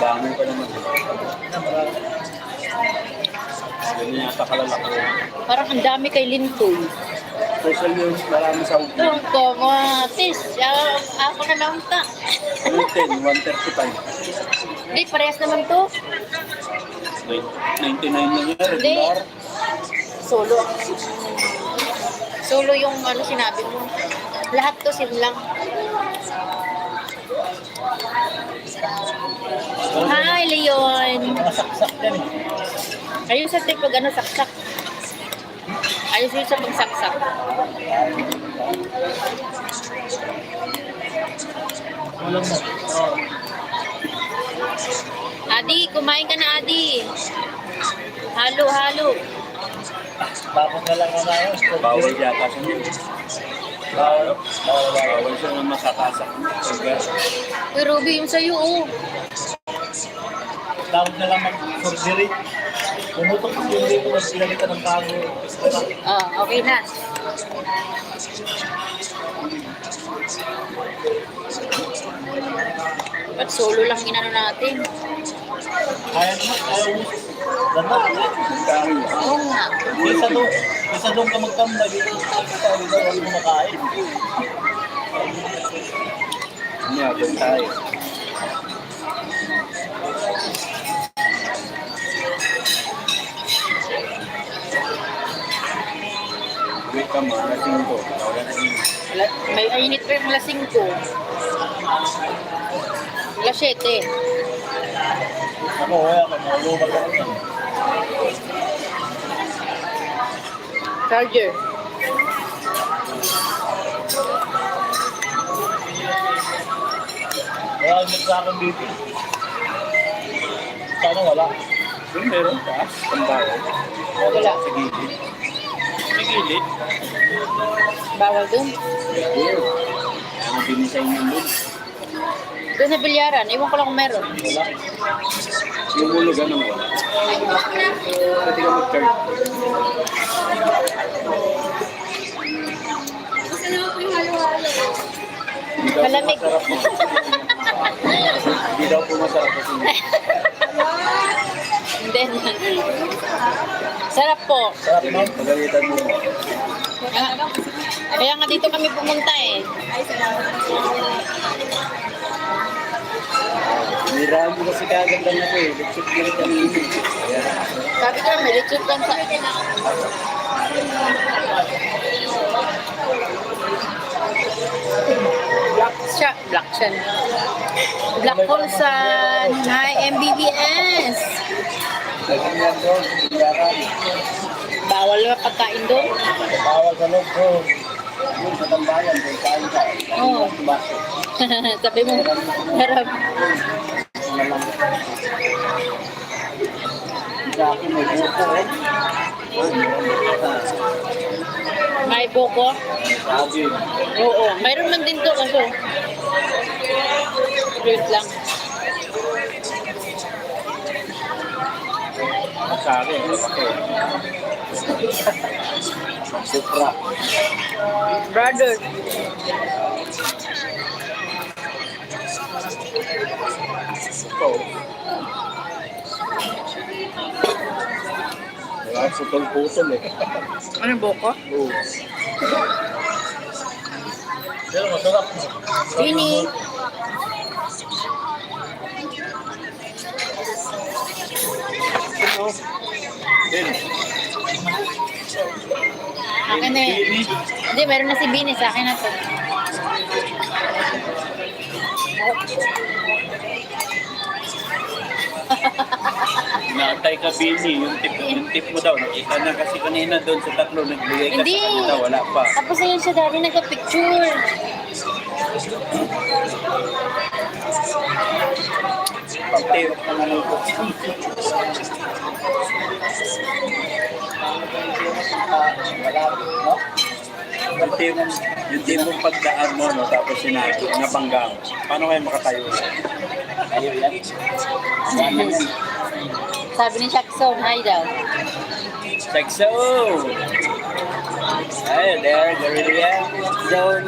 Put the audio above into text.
dami pa naman. Ganyan yata kalalaki. Parang ang dami kay Lintoy. Social news, marami sa ubi. Doon ko, mga tis. Ako na lang ta. 110, 135. Hindi, parehas naman to. 99 na niya, regular. Solo. Solo yung ano sinabi mo. Lahat to same lang. Hi, Leon. Saksak yan eh. Ayun sa trip pag ano, saksak. Ayos yun sa pagsaksak. Walang mo. Oo. Adi, kumain ka na, Adi. Halo, halo. Tapos na lang na yun. Bawal yata siya niya. Bawal. Bawal siya na makakasak. Uy, Ruby, yung sa'yo, oh. Tawag na lang mag-surgery. Pumutok ko hindi ko nagsilalitan ng bago. Oh, okay na. Ba't solo lang inano natin? Ayaw mo, ayaw mo. Ganda. Oo nga. Isa doon ka magkambay. Dito wala mo makain. Niyabot tayo. Wait ka mo, lasing ko. Wala na yun. May init pa yung lasing ko. Alas 7. Ako, wala ka. Malubag ako lang. Charger. Wala kang sa akin dito. Sana wala. Yung meron ka, pambawa. Wala. Sa gilid. Sa gilid. Bawal dun. Ano binisign yun dun? Doon sa bilyaran. Iwan ko lang kung meron. Wala. Yung hulugan ng wala. Pwede ka mag-charge. Hindi daw po Malamig. masarap mo. Hindi daw po masarap kasi. Hindi. Sarap po. Sarap mo. Pagalitan mo. Kaya nga dito kami pumunta eh. Nirahan mo kasi kagad lang ako eh. Lipsip na rin kami. Sabi ko may lechon lang sa... Black siya. Black Colson. Hi, MBBS. Lagyan yan doon. Nirahan. Bawal na pagkain doon. Bawal sa loob ko. Yung sa tambayan, doon kain ka. Oo. Baso. Sabi mo, harap. Sa akin may buko eh. May buko. Sabi. Oo. Mayroon man din to kaso. Wait lang. Sa akin, malaki. Supra. Brother. Ito. Wala putol-putol eh. Ano buko? Oo. Pero masarap. Bini. Din. Akin na eh. Hindi, meron na si Bini. Sa akin na to. Naantay ka, Bini. Yung tip mo daw. Nakita na kasi kanina doon sa tatlo. Nagbigay ka Hindi. sa kanila. Wala pa. Tapos ayun siya dati nagka-picture. Pagtirok na nalulog. Yung tipong pagdaan mo, no, tapos sinabi, nabangga mo. Paano kayo makatayo? Tayo yan. Sabi ni Jackson, hi daw. Saxo! Hey there, Guerrilla Zone.